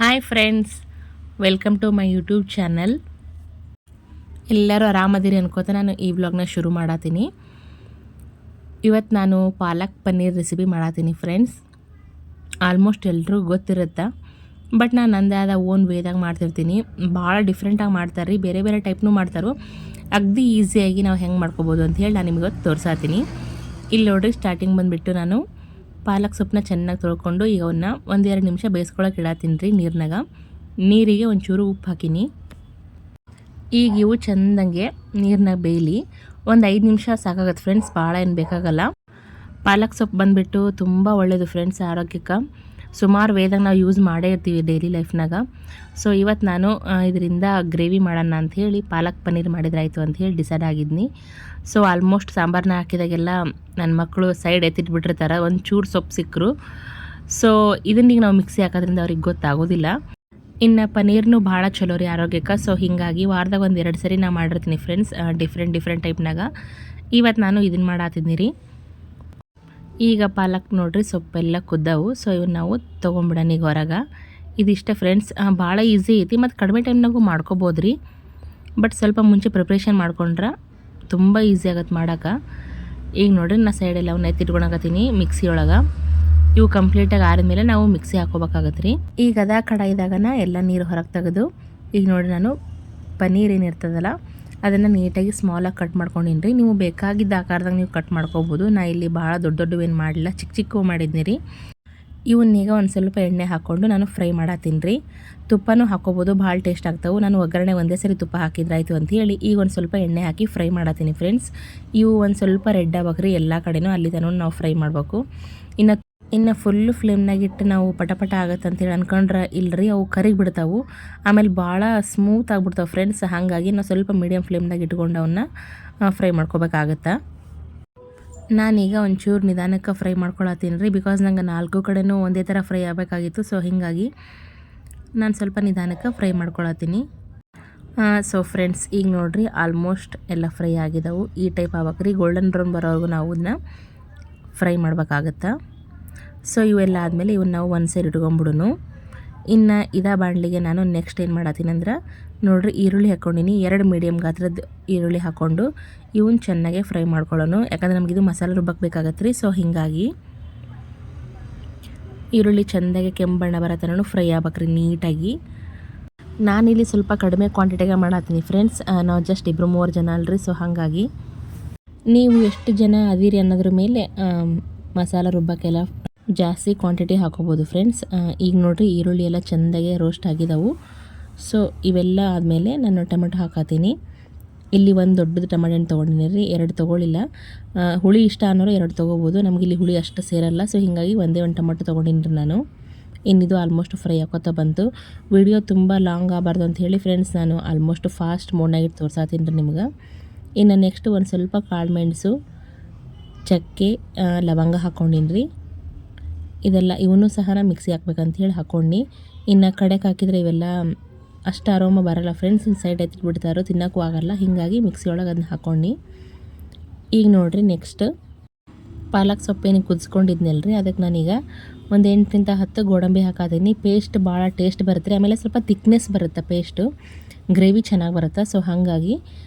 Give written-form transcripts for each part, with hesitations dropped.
Hi friends, welcome to my YouTube channel. ಎಲ್ಲರೂ ಆರಾಮದಿರಿ ಅನ್ಕೋತ ನಾನು ಈ ವ್ಲಾಗ್ನ ಶುರು ಮಾಡತ್ತೀನಿ. ಇವತ್ತು ನಾನು palak paneer recipe ಮಾಡತ್ತೀನಿ friends. Almost ಎಲ್ರಿಗೂ ಗೊತ್ತಿರುತ್ತೆ, ಬಟ್ ನಾನು ನಂದೇ ಆದ ಓನ್ ವೇದಾಗ ಮಾಡ್ತಿರ್ತೀನಿ. ಭಾಳ ಡಿಫ್ರೆಂಟಾಗಿ ಮಾಡ್ತಾರೆ ರೀ, ಬೇರೆ ಬೇರೆ ಟೈಪ್ನೂ ಮಾಡ್ತಾರೆ. ಅಗದಿ ಈಸಿಯಾಗಿ ನಾವು ಹೆಂಗೆ ಮಾಡ್ಕೋಬೋದು ಅಂತ ಹೇಳಿ ನಾನು ನಿಮಗೆ ತೋರಿಸಾತೀನಿ. ಇಲ್ಲಿ ನೋಡಿರಿ, ಸ್ಟಾರ್ಟಿಂಗ್ ಬಂದುಬಿಟ್ಟು ನಾನು ಪಾಲಕ್ ಸೊಪ್ಪನ್ನ ಚೆನ್ನಾಗಿ ತೊಳ್ಕೊಂಡು ಈಗ ಅವನ್ನ 1-2 ನಿಮಿಷ ಬೇಯಿಸ್ಕೊಳಕ್ಕೆ ಇಡತ್ತೀನಿ ರೀ ನೀರಿನಾಗ. ನೀರಿಗೆ ಒಂಚೂರು ಉಪ್ಪು ಹಾಕಿನಿ. ಈಗ ಇವು ಚೆಂದಂಗೆ ನೀರಿನಾಗ ಬೇಯಲಿ. ಒಂದು 5 ನಿಮಿಷ ಸಾಕಾಗತ್ತೆ ಫ್ರೆಂಡ್ಸ್, ಭಾಳ ಏನು ಬೇಕಾಗಲ್ಲ. ಪಾಲಕ್ ಸೊಪ್ಪು ಬಂದುಬಿಟ್ಟು ತುಂಬ ಒಳ್ಳೆಯದು ಫ್ರೆಂಡ್ಸ್ ಆರೋಗ್ಯಕ್ಕೆ. ಸುಮಾರು ವೇದಾಗ ನಾವು ಯೂಸ್ ಮಾಡೇ ಇರ್ತೀವಿ ಡೈಲಿ ಲೈಫ್ನಾಗ. ಸೊ ಇವತ್ತು ನಾನು ಇದರಿಂದ ಗ್ರೇವಿ ಮಾಡೋಣ ಅಂಥೇಳಿ ಪಾಲಕ್ ಪನ್ನೀರ್ ಮಾಡಿದ್ರಾಯ್ತು ಅಂಥೇಳಿ ಡಿಸೈಡ್ ಆಗಿದ್ನಿ. ಸೊ ಆಲ್ಮೋಸ್ಟ್ ಸಾಂಬಾರನ್ನ ಹಾಕಿದಾಗೆಲ್ಲ ನನ್ನ ಮಕ್ಕಳು ಸೈಡ್ ಎತ್ತಿಟ್ಬಿಟ್ಟಿರ್ತಾರೆ, ಒಂದು ಚೂರು ಸೊಪ್ಪು ಸಿಕ್ಕರು. ಸೊ ಇದನ್ನೀಗ ನಾವು ಮಿಕ್ಸಿ ಹಾಕೋದ್ರಿಂದ ಅವ್ರಿಗೆ ಗೊತ್ತಾಗೋದಿಲ್ಲ. ಇನ್ನು ಪನ್ನೀರ್ನು ಭಾಳ ಚಲೋ ರೀ ಆರೋಗ್ಯಕ್ಕೆ. ಸೊ ಹೀಗಾಗಿ ವಾರದಾಗ 1-2 ಸರಿ ನಾನು ಮಾಡಿರ್ತೀನಿ ಫ್ರೆಂಡ್ಸ್, ಡಿಫ್ರೆಂಟ್ ಟೈಪ್ನಾಗ. ಇವತ್ತು ನಾನು ಇದನ್ನು ಮಾಡತ್ತಿದ್ದೀನಿ ರೀ. ಈಗ ಪಾಲಕ್ ನೋಡ್ರಿ ಸೊಪ್ಪೆಲ್ಲ ಕುದ್ದವು. ಸೊ ಇವನ್ನ ನಾವು ತೊಗೊಂಬಿಡೋಣ ಈಗ ಹೊರಗೆ. ಇದಿಷ್ಟ ಫ್ರೆಂಡ್ಸ್, ಭಾಳ ಈಸಿ ಐತಿ ಮತ್ತು ಕಡಿಮೆ ಟೈಮ್ನಾಗೂ ಮಾಡ್ಕೋಬೋದು ರೀ. ಬಟ್ ಸ್ವಲ್ಪ ಮುಂಚೆ ಪ್ರಿಪ್ರೇಷನ್ ಮಾಡ್ಕೊಂಡ್ರೆ ತುಂಬ ಈಸಿ ಆಗತ್ತೆ ಮಾಡೋಕೆ. ಈಗ ನೋಡ್ರಿ ನಾ ಸೈಡೆಲ್ಲ ಅವನ್ನ ಎತ್ತಿಟ್ಕೊಳಕತ್ತೀನಿ ಮಿಕ್ಸಿ ಒಳಗೆ. ಇವು ಕಂಪ್ಲೀಟಾಗಿ ಆರಿದ್ಮೇಲೆ ನಾವು ಮಿಕ್ಸಿ ಹಾಕೋಬೇಕಾಗತ್ತೆ ರೀ. ಈಗ ಅದ ಕಡಾಯಿದಾಗನ ಎಲ್ಲ ನೀರು ಹೊರಗೆ ತೆಗೆದು ಈಗ ನೋಡಿ ನಾನು ಪನ್ನೀರ್ ಏನಿರ್ತದಲ್ಲ ಅದನ್ನು ನೀಟಾಗಿ ಸ್ಮಾಲಾಗಿ ಕಟ್ ಮಾಡ್ಕೊಂಡಿನಿ ರೀ. ನೀವು ಬೇಕಾಗಿದ್ದ ಆಕಾರದಾಗ ನೀವು ಕಟ್ ಮಾಡ್ಕೋಬೋದು. ನಾ ಇಲ್ಲಿ ಭಾಳ ದೊಡ್ಡವೇನು ಮಾಡಲಿಲ್ಲ, ಚಿಕ್ಕ ಮಾಡಿದ್ನಿ ರೀ. ಇವನ್ನೀಗ ಒಂದು ಸ್ವಲ್ಪ ಎಣ್ಣೆ ಹಾಕ್ಕೊಂಡು ನಾನು ಫ್ರೈ ಮಾಡತ್ತೀನಿ ರೀ. ತುಪ್ಪನೂ ಹಾಕೋಬೋದು, ಭಾಳ ಟೇಸ್ಟ್ ಆಗ್ತಾವೆ. ನಾನು ಒಗ್ಗರಣೆ ಒಂದೇ ಸರಿ ತುಪ್ಪ ಹಾಕಿದ್ರಾಯ್ತು ಅಂಥೇಳಿ ಈಗ ಒಂದು ಸ್ವಲ್ಪ ಎಣ್ಣೆ ಹಾಕಿ ಫ್ರೈ ಮಾಡತ್ತೀನಿ ಫ್ರೆಂಡ್ಸ್. ಇವು ಒಂದು ಸ್ವಲ್ಪ ರೆಡ್ ಆಗ್ಬೇಕ್ರಿ ಎಲ್ಲ ಕಡೆನೂ, ಅಲ್ಲಿ ತನಕ ನಾವು ಫ್ರೈ ಮಾಡಬೇಕು. ಇನ್ನು ಫುಲ್ಲು ಫ್ಲೇಮ್ನಾಗಿಟ್ಟು ನಾವು ಪಟ ಆಗತ್ತೆ ಅಂತೇಳಿ ಅನ್ಕೊಂಡ್ರೆ ಇಲ್ಲರಿ, ಅವು ಕರಿಗಿ ಬಿಡ್ತಾವೆ, ಆಮೇಲೆ ಭಾಳ ಸ್ಮೂತ್ ಆಗಿಬಿಡ್ತಾವೆ ಫ್ರೆಂಡ್ಸ್. ಹಾಗಾಗಿ ನಾವು ಸ್ವಲ್ಪ ಮೀಡಿಯಮ್ ಫ್ಲೇಮ್ನಾಗ ಇಟ್ಕೊಂಡು ಅವನ್ನ ಫ್ರೈ ಮಾಡ್ಕೋಬೇಕಾಗತ್ತೆ. ನಾನೀಗ ಒಂಚೂರು ನಿಧಾನಕ್ಕೆ ಫ್ರೈ ಮಾಡ್ಕೊಳತ್ತೀನಿ ರೀ, ಬಿಕಾಸ್ ನಂಗೆ 4 ಕಡೆನೂ ಒಂದೇ ಥರ ಫ್ರೈ ಆಗಬೇಕಾಗಿತ್ತು. ಸೊ ಹೀಗಾಗಿ ನಾನು ಸ್ವಲ್ಪ ನಿಧಾನಕ್ಕೆ ಫ್ರೈ ಮಾಡ್ಕೊಳತ್ತೀನಿ. ಸೊ ಫ್ರೆಂಡ್ಸ್, ಈಗ ನೋಡಿರಿ ಆಲ್ಮೋಸ್ಟ್ ಎಲ್ಲ ಫ್ರೈ ಆಗಿದ್ದಾವೆ. ಈ ಟೈಪ್ ಆಗ್ಬೇಕ್ರಿ, ಗೋಲ್ಡನ್ ಬ್ರೌನ್ ಬರೋವರೆಗೂ ನಾವು ಇದನ್ನ ಫ್ರೈ ಮಾಡ್ಬೇಕಾಗತ್ತೆ. ಸೊ ಇವೆಲ್ಲ ಆದಮೇಲೆ ಇವನ್ನ ನಾವು ಒಂದು ಸೈಡ್ ಇಟ್ಕೊಂಡ್ಬಿಡೋನು. ಇನ್ನು ಇದೇ ಬಾಣಲಿಗೆ ನಾನು ನೆಕ್ಸ್ಟ್ ಏನು ಮಾಡತ್ತೀನಿ ಅಂದ್ರೆ ನೋಡಿರಿ, ಈರುಳ್ಳಿ ಹಾಕ್ಕೊಂಡಿನಿ. 2 ಮೀಡಿಯಮ್ ಗಾತ್ರದ ಈರುಳ್ಳಿ ಹಾಕ್ಕೊಂಡು ಇವನ್ನ ಚೆನ್ನಾಗೆ ಫ್ರೈ ಮಾಡ್ಕೊಳ್ಳೋನು. ಯಾಕಂದ್ರೆ ನಮಗಿದು ಮಸಾಲೆ ರುಬ್ಬಕ್ಕೆ ಬೇಕಾಗತ್ತೆ ರೀ. ಸೊ ಹೀಗಾಗಿ ಈರುಳ್ಳಿ ಚೆಂದಾಗಿ ಕೆಂಪು ಬಣ್ಣ ಬರೋ ಥರನೂ ಫ್ರೈ ಆಗ್ಬೇಕ್ರಿ ನೀಟಾಗಿ. ನಾನಿಲ್ಲಿ ಸ್ವಲ್ಪ ಕಡಿಮೆ ಕ್ವಾಂಟಿಟಿಗೆ ಮಾಡತ್ತೀನಿ ಫ್ರೆಂಡ್ಸ್, ನಾವು ಜಸ್ಟ್ 2-3 ಜನ ಅಲ್ರಿ. ಸೊ ಹಾಗಾಗಿ ನೀವು ಎಷ್ಟು ಜನ ಅದೀರಿ ಅನ್ನೋದ್ರ ಮೇಲೆ ಮಸಾಲೆ ರುಬ್ಬಕ್ಕೆಲ್ಲ ಜಾಸ್ತಿ ಕ್ವಾಂಟಿಟಿ ಹಾಕೋಬೋದು ಫ್ರೆಂಡ್ಸ್. ಈಗ ನೋಡಿರಿ ಈರುಳ್ಳಿ ಎಲ್ಲ ಚೆಂದಾಗೆ ರೋಸ್ಟ್ ಆಗಿದ್ದಾವೆ. ಸೊ ಇವೆಲ್ಲ ಆದಮೇಲೆ ನಾನು ಟೊಮೆಟೊ ಹಾಕತ್ತೀನಿ. ಇಲ್ಲಿ ಒಂದು ದೊಡ್ಡದು ಟೊಮೆಟೊ ಹಣ್ಣು ತೊಗೊಂಡಿನಿ ರೀ, 2 ತೊಗೊಳಿಲ್ಲ. ಹುಳಿ ಇಷ್ಟ ಅನ್ನೋರು 2 ತೊಗೋಬೋದು, ನಮಗಿಲ್ಲಿ ಹುಳಿ ಅಷ್ಟು ಸೇರಲ್ಲ. ಸೊ ಹೀಗಾಗಿ ಒಂದೇ ಒಂದು ಟೊಮೆಟೊ ತೊಗೊಂಡಿನಿ ರೀ ನಾನು. ಇನ್ನಿದು ಆಲ್ಮೋಸ್ಟ್ ಫ್ರೈ ಹಾಕೋತಾ ಬಂತು. ವಿಡಿಯೋ ತುಂಬ ಲಾಂಗ್ ಆಗಬಾರ್ದು ಅಂತ ಹೇಳಿ ಫ್ರೆಂಡ್ಸ್ ನಾನು ಆಲ್ಮೋಸ್ಟ್ ಫಾಸ್ಟ್ ಮೋಡ್ನಾಗಿಟ್ಟು ತೋರ್ಸಾತೀನಿ ರೀ ನಿಮ್ಗೆ. ಇನ್ನು ನೆಕ್ಸ್ಟ್ ಒಂದು ಸ್ವಲ್ಪ ಕಾಳು ಮೆಣಸು, ಚಕ್ಕೆ, ಲವಂಗ ಹಾಕ್ಕೊಂಡಿನಿ ರೀ. ಇದೆಲ್ಲ ಇವನ್ನೂ ಸಹ ನಾನು ಮಿಕ್ಸಿ ಹಾಕ್ಬೇಕಂತ ಹೇಳಿ ಹಾಕ್ಕೊಂಡು, ಇನ್ನು ಕಡೆಗೆ ಹಾಕಿದರೆ ಇವೆಲ್ಲ ಅಷ್ಟು ಅರೋಮ ಬರೋಲ್ಲ ಫ್ರೆಂಡ್ಸ್. ಇನ್ನು ಸೈಡ್ ಎತ್ತಿಟ್ಬಿಡ್ತಾರೋ, ತಿನ್ನೋಕ್ಕೂ ಆಗೋಲ್ಲ. ಹೀಗಾಗಿ ಮಿಕ್ಸಿ ಒಳಗೆ ಅದನ್ನ ಹಾಕ್ಕೊಂಡು ಈಗ ನೋಡಿರಿ ನೆಕ್ಸ್ಟ್ ಪಾಲಕ್ ಸೊಪ್ಪೇನಿಗೆ ಕುದಿಸ್ಕೊಂಡಿದ್ನಲ್ಲ ರೀ, ಅದಕ್ಕೆ ನಾನೀಗ ಒಂದು 8-10 ಗೋಡಂಬಿ ಹಾಕತ್ತೀನಿ. ಪೇಸ್ಟ್ ಭಾಳ ಟೇಸ್ಟ್ ಬರುತ್ತೆ ರೀ, ಆಮೇಲೆ ಸ್ವಲ್ಪ ತಿಕ್ನೆಸ್ ಬರುತ್ತೆ, ಪೇಸ್ಟು ಗ್ರೇವಿ ಚೆನ್ನಾಗಿ ಬರುತ್ತೆ. ಸೊ ಹಾಗಾಗಿ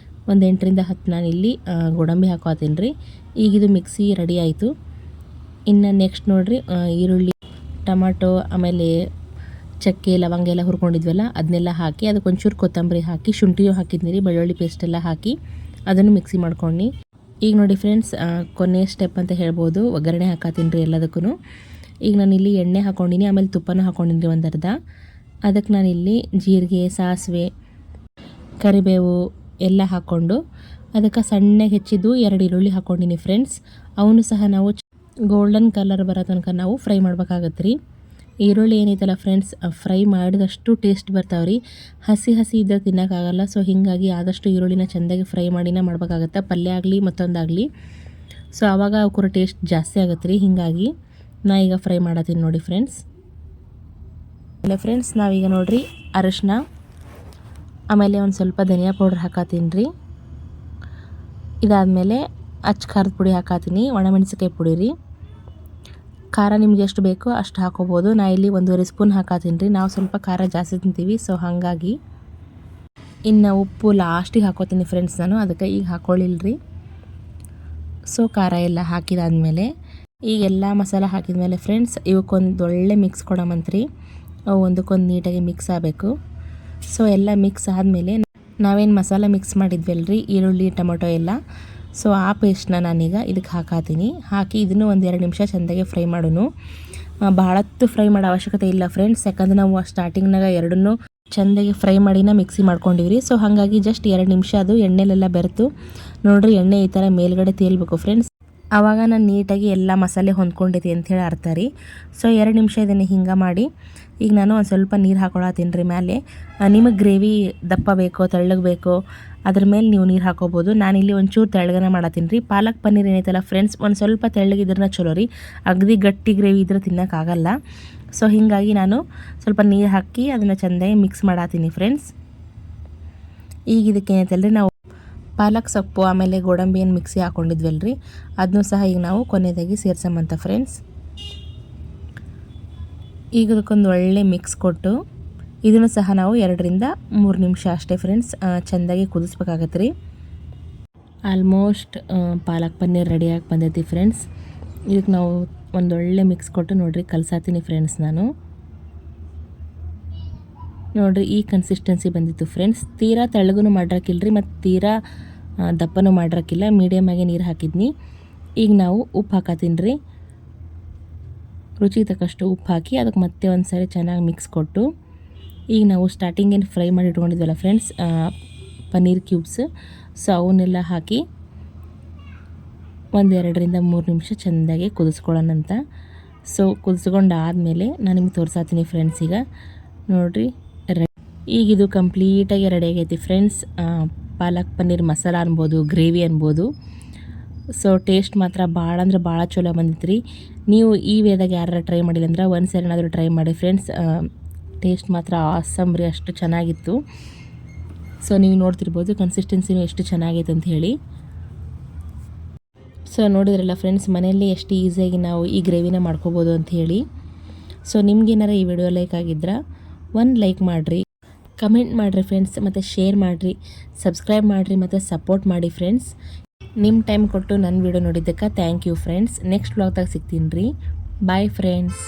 ಒಂದು 8-10 ನಾನು ಇಲ್ಲಿ ಗೋಡಂಬಿ ಹಾಕೋತೀನಿ ರೀ. ಈಗ ಇದು ಮಿಕ್ಸಿ ರೆಡಿ ಆಯಿತು. ಇನ್ನು ನೆಕ್ಸ್ಟ್ ನೋಡಿರಿ ಈರುಳ್ಳಿ, ಟೊಮಾಟೊ, ಆಮೇಲೆ ಚಕ್ಕೆ, ಲವಂಗ ಎಲ್ಲ ಹುರ್ಕೊಂಡಿದ್ವಲ್ಲ ಅದನ್ನೆಲ್ಲ ಹಾಕಿ ಅದಕ್ಕೆ ಒಂಚೂರು ಕೊತ್ತಂಬರಿ ಹಾಕಿ, ಶುಂಠಿಯೂ ಹಾಕಿದ್ನಿ ರೀ, ಬೆಳ್ಳುಳ್ಳಿ ಪೇಸ್ಟೆಲ್ಲ ಹಾಕಿ ಅದನ್ನು ಮಿಕ್ಸಿ ಮಾಡ್ಕೊಂಡು ಈಗ ನೋಡಿ ಫ್ರೆಂಡ್ಸ್ ಕೊನೆಯ ಸ್ಟೆಪ್ ಅಂತ ಹೇಳ್ಬೋದು, ಒಗ್ಗರಣೆ ಹಾಕತ್ತೀನಿ ರೀ ಎಲ್ಲದಕ್ಕೂ. ಈಗ ನಾನಿಲ್ಲಿ ಎಣ್ಣೆ ಹಾಕ್ಕೊಂಡಿನಿ, ಆಮೇಲೆ ತುಪ್ಪನೂ ಹಾಕ್ಕೊಂಡಿನಿ ರೀ ಒಂದು ಅರ್ಧ. ಅದಕ್ಕೆ ನಾನಿಲ್ಲಿ ಜೀರಿಗೆ, ಸಾಸಿವೆ, ಕರಿಬೇವು ಎಲ್ಲ ಹಾಕ್ಕೊಂಡು ಅದಕ್ಕೆ ಸಣ್ಣಗೆ ಹೆಚ್ಚಿದ್ದು 2 ಈರುಳ್ಳಿ ಹಾಕ್ಕೊಂಡಿನಿ ಫ್ರೆಂಡ್ಸ್. ಅವನು ಸಹ ನಾವು ಗೋಲ್ಡನ್ ಕಲರ್ ಬರೋ ತನಕ ನಾವು ಫ್ರೈ ಮಾಡ್ಬೇಕಾಗತ್ತೆ ರೀ. ಈರುಳ್ಳಿ ಏನೈತಲ್ಲ ಫ್ರೆಂಡ್ಸ್, ಫ್ರೈ ಮಾಡಿದಷ್ಟು ಟೇಸ್ಟ್ ಬರ್ತಾವೆ ರೀ, ಹಸಿ ಇದ್ದರೆ ತಿನ್ನೋಕ್ಕಾಗಲ್ಲ. ಸೊ ಹೀಗಾಗಿ ಆದಷ್ಟು ಈರುಳ್ಳಿನ ಚೆಂದಾಗಿ ಫ್ರೈ ಮಾಡಿನ ಮಾಡ್ಬೇಕಾಗತ್ತೆ, ಪಲ್ಯ ಆಗಲಿ ಮತ್ತೊಂದಾಗಲಿ. ಸೊ ಆವಾಗ ಅವಕ್ಕೂರ ಟೇಸ್ಟ್ ಜಾಸ್ತಿ ಆಗುತ್ತೆ ರೀ. ಹೀಗಾಗಿ ನಾ ಈಗ ಫ್ರೈ ಮಾಡತ್ತೀನಿ ನೋಡಿ ಫ್ರೆಂಡ್ಸ್. ಅಲ್ಲ ಫ್ರೆಂಡ್ಸ್, ನಾವೀಗ ನೋಡಿರಿ ಅರಿಶಿನ, ಆಮೇಲೆ ಒಂದು ಸ್ವಲ್ಪ ಧನಿಯಾ ಪೌಡ್ರ್ ಹಾಕತ್ತೀನಿ ರೀ. ಇದಾದಮೇಲೆ ಖಾರದ ಪುಡಿ ಹಾಕತ್ತೀನಿ, ಒಣಮೆಣಸಿಕಾಯಿ ಪುಡಿ ರೀ. ಖಾರ ನಿಮ್ಗೆ ಎಷ್ಟು ಬೇಕೋ ಅಷ್ಟು ಹಾಕೋಬೋದು. ನಾ ಇಲ್ಲಿ 1.5 ಸ್ಪೂನ್ ಹಾಕತ್ತೀನಿ ರೀ. ನಾವು ಸ್ವಲ್ಪ ಖಾರ ಜಾಸ್ತಿ ತಿಂತೀವಿ, ಸೊ ಹಾಗಾಗಿ. ಇನ್ನು ಉಪ್ಪು ಲಾಸ್ಟಿಗೆ ಹಾಕೋತೀನಿ ಫ್ರೆಂಡ್ಸ್ ನಾನು, ಅದಕ್ಕೆ ಈಗ ಹಾಕೊಳ್ಳಿಲ್ರಿ. ಸೊ ಖಾರ ಎಲ್ಲ ಹಾಕಿದಾದ್ಮೇಲೆ ಈಗ ಎಲ್ಲ ಮಸಾಲ ಹಾಕಿದ್ಮೇಲೆ ಫ್ರೆಂಡ್ಸ್ ಇವಕ್ಕೊಂದು ಒಳ್ಳೆ ಮಿಕ್ಸ್ ಕೊಡಮಂತ್ರಿ. ಒಂದಕ್ಕೊಂದು ನೀಟಾಗಿ ಮಿಕ್ಸ್ ಆಗಬೇಕು. ಸೊ ಎಲ್ಲ ಮಿಕ್ಸ್ ಆದಮೇಲೆ ನಾವೇನು ಮಸಾಲ ಮಿಕ್ಸ್ ಮಾಡಿದ್ವಲ್ರಿ, ಈರುಳ್ಳಿ ಟೊಮೊಟೊ ಎಲ್ಲ, ಸೊ ಆ ಪೇಸ್ಟ್ನ ನಾನೀಗ ಇದಕ್ಕೆ ಹಾಕಾತೀನಿ. ಹಾಕಿ ಇದನ್ನು ಒಂದು 2 ನಿಮಿಷ ಚೆಂದಾಗಿ ಫ್ರೈ ಮಾಡೋನು. ಭಾಳತ್ತು ಫ್ರೈ ಮಾಡೋ ಅವಶ್ಯಕತೆ ಇಲ್ಲ ಫ್ರೆಂಡ್ಸ್, ಯಾಕಂದ್ರೆ ನಾವು ಸ್ಟಾರ್ಟಿಂಗ್ನಾಗ ಎರಡನ್ನೂ ಚೆಂದಾಗಿ ಫ್ರೈ ಮಾಡಿನ ಮಿಕ್ಸಿ ಮಾಡ್ಕೊಂಡಿವ್ರಿ. ಸೊ ಹಾಗಾಗಿ ಜಸ್ಟ್ 2 ನಿಮಿಷ ಅದು ಎಣ್ಣೆಲೆಲ್ಲ ಬೆರೆತು ನೋಡಿರಿ, ಎಣ್ಣೆ ಈ ಥರ ಮೇಲ್ಗಡೆ ತೇಲ್ಬೇಕು ಫ್ರೆಂಡ್ಸ್. ಆವಾಗ ನಾನು ನೀಟಾಗಿ ಎಲ್ಲ ಮಸಾಲೆ ಹೊಂದ್ಕೊಂಡಿದೆ ಅಂಥೇಳಿ ಅರ್ಥ ರೀ. ಸೊ 2 ನಿಮಿಷ ಇದನ್ನು ಹಿಂಗೆ ಮಾಡಿ ಈಗ ನಾನು ಒಂದು ಸ್ವಲ್ಪ ನೀರು ಹಾಕೊಳತ್ತೀನಿ ರೀ ಮೇಲೆ. ನಿಮಗೆ ಗ್ರೇವಿ ದಪ್ಪ ಬೇಕೋ ತೆಳ್ಳಗೆ ಬೇಕೋ ಅದ್ರ ಮೇಲೆ ನೀವು ನೀರು ಹಾಕೋಬೋದು. ನಾನಿಲ್ಲಿ ಒಂಚೂರು ತೆಳ್ಳಗನ ಮಾಡತ್ತೀನಿ ರೀ. ಪಾಲಕ್ ಪನ್ನೀರ್ ಏನೈತಲ್ಲ ಫ್ರೆಂಡ್ಸ್, ಒಂದು ಸ್ವಲ್ಪ ತೆಳ್ಳಗಿದ್ರನ್ನ ಚಲೋ ರೀ, ಅಗದಿ ಗಟ್ಟಿ ಗ್ರೇವಿ ಇದ್ರೆ ತಿನ್ನೋಕ್ಕಾಗಲ್ಲ. ಸೊ ಹೀಗಾಗಿ ನಾನು ಸ್ವಲ್ಪ ನೀರು ಹಾಕಿ ಅದನ್ನು ಚೆಂದಾಗಿ ಮಿಕ್ಸ್ ಮಾಡತ್ತೀನಿ ಫ್ರೆಂಡ್ಸ್. ಈಗ ಇದಕ್ಕೆ ಏನೈತಲ್ಲ ರೀ, ನಾವು ಪಾಲಕ್ ಸೊಪ್ಪು ಆಮೇಲೆ ಗೋಡಂಬಿ ಏನು ಮಿಕ್ಸಿ ಹಾಕ್ಕೊಂಡಿದ್ವಲ್ರಿ, ಅದನ್ನೂ ಸಹ ಈಗ ನಾವು ಕೊನೆಯದಾಗಿ ಸೇರ್ಸಮಂತ ಫ್ರೆಂಡ್ಸ್. ಈಗ ಅದಕ್ಕೊಂದು ಒಳ್ಳೆ ಮಿಕ್ಸ್ ಕೊಟ್ಟು ಇದನ್ನು ಸಹ ನಾವು 2 ರಿಂದ 3 ನಿಮಿಷ ಅಷ್ಟೇ ಫ್ರೆಂಡ್ಸ್ ಚೆಂದಾಗಿ ಕುದಿಸ್ಬೇಕಾಗತ್ತೆ ರೀ. ಆಲ್ಮೋಸ್ಟ್ ಪಾಲಕ್ ಪನ್ನೀರ್ ರೆಡಿಯಾಗಿ ಬಂದೈತಿ ಫ್ರೆಂಡ್ಸ್. ಇದಕ್ಕೆ ನಾವು ಒಂದೊಳ್ಳೆ ಮಿಕ್ಸ್ ಕೊಟ್ಟು ನೋಡಿರಿ ಕಲ್ಸಾತೀನಿ ಫ್ರೆಂಡ್ಸ್. ನಾನು ನೋಡಿರಿ ಈ ಕನ್ಸಿಸ್ಟೆನ್ಸಿ ಬಂದಿತ್ತು ಫ್ರೆಂಡ್ಸ್. ತೀರಾ ತೆಳ್ಳಗೂ ಮಾಡಿರಕ್ಕಿಲ್ರಿ ಮತ್ತು ತೀರಾ ದಪ್ಪನೂ ಮಾಡಿರಕ್ಕಿಲ್ಲ, ಮೀಡಿಯಮಾಗಿ ನೀರು ಹಾಕಿದ್ನಿ. ಈಗ ನಾವು ಉಪ್ಪು ಹಾಕತ್ತೀನಿ ರೀ, ರುಚಿಗೆ ತಕ್ಕಷ್ಟು ಉಪ್ಪು ಹಾಕಿ ಅದಕ್ಕೆ ಮತ್ತೆ ಒಂದು ಸಾರಿ ಚೆನ್ನಾಗಿ ಮಿಕ್ಸ್ ಕೊಟ್ಟು ಈಗ ನಾವು ಸ್ಟಾರ್ಟಿಂಗ್ ಏನು ಫ್ರೈ ಮಾಡಿ ಇಟ್ಕೊಂಡಿದ್ವಲ್ಲ ಫ್ರೆಂಡ್ಸ್ ಪನ್ನೀರ್ ಕ್ಯೂಬ್ಸ್, ಸೊ ಅವನ್ನೆಲ್ಲ ಹಾಕಿ ಒಂದು 2 ರಿಂದ 3 ನಿಮಿಷ ಚೆಂದಾಗಿ ಕುದಿಸ್ಕೊಳ್ಳೋಣಂತ. ಸೊ ಕುದಿಸ್ಕೊಂಡಾದಮೇಲೆ ನಾನು ನಿಮ್ಗೆ ತೋರ್ಸಾತೀನಿ ಫ್ರೆಂಡ್ಸ್. ಈಗ ನೋಡಿರಿ ಈಗ ಇದು ಕಂಪ್ಲೀಟಾಗಿ ರೆಡಿ ಆಗೈತಿ ಫ್ರೆಂಡ್ಸ್. ಪಾಲಕ್ ಪನ್ನೀರ್ ಮಸಾಲ ಅನ್ಬೋದು, ಗ್ರೇವಿ ಅನ್ಬೋದು. ಸೊ ಟೇಸ್ಟ್ ಮಾತ್ರ ಭಾಳ ಅಂದ್ರೆ ಭಾಳ ಚಲೋ ಬಂದಿತ್ತು ರೀ. ನೀವು ಈ ವೇದಾಗ ಯಾರು ಟ್ರೈ ಮಾಡಿಲ್ಲ ಅಂದ್ರೆ ಒಂದು ಸರಿ ಏನಾದರೂ ಟ್ರೈ ಮಾಡಿ ಫ್ರೆಂಡ್ಸ್. ಟೇಸ್ಟ್ ಮಾತ್ರ ಆಸಮ್ ರೀ, ಅಷ್ಟು ಚೆನ್ನಾಗಿತ್ತು. ಸೊ ನೀವು ನೋಡ್ತಿರ್ಬೋದು ಕನ್ಸಿಸ್ಟೆನ್ಸಿನೂ ಎಷ್ಟು ಚೆನ್ನಾಗೈತೆ ಅಂತ ಹೇಳಿ. ಸೊ ನೋಡಿದ್ರಲ್ಲ ಫ್ರೆಂಡ್ಸ್, ಮನೆಯಲ್ಲಿ ಎಷ್ಟು ಈಸಿಯಾಗಿ ನಾವು ಈ ಗ್ರೇವಿನ ಮಾಡ್ಕೋಬೋದು ಅಂತ ಹೇಳಿ. ಸೊ ನಿಮ್ಗೇನಾರ ಈ ವಿಡಿಯೋ ಲೈಕ್ ಆಗಿದ್ರೆ ಒಂದು ಲೈಕ್ ಮಾಡಿರಿ, ಕಮೆಂಟ್ ಮಾಡಿರಿ ಫ್ರೆಂಡ್ಸ್, ಮತ್ತು ಶೇರ್ ಮಾಡಿರಿ, ಸಬ್ಸ್ಕ್ರೈಬ್ ಮಾಡಿರಿ ಮತ್ತು ಸಪೋರ್ಟ್ ಮಾಡಿ ಫ್ರೆಂಡ್ಸ್. ನಿಮ್ಮ ಟೈಮ್ ಕೊಟ್ಟು ನನ್ನ ವಿಡಿಯೋ ನೋಡಿದ್ದಕ್ಕೆ ಥ್ಯಾಂಕ್ ಯು ಫ್ರೆಂಡ್ಸ್. ನೆಕ್ಸ್ಟ್ ವ್ಲಾಗ್ದಾಗ ಸಿಗ್ತೀನಿ ರೀ. Bye friends.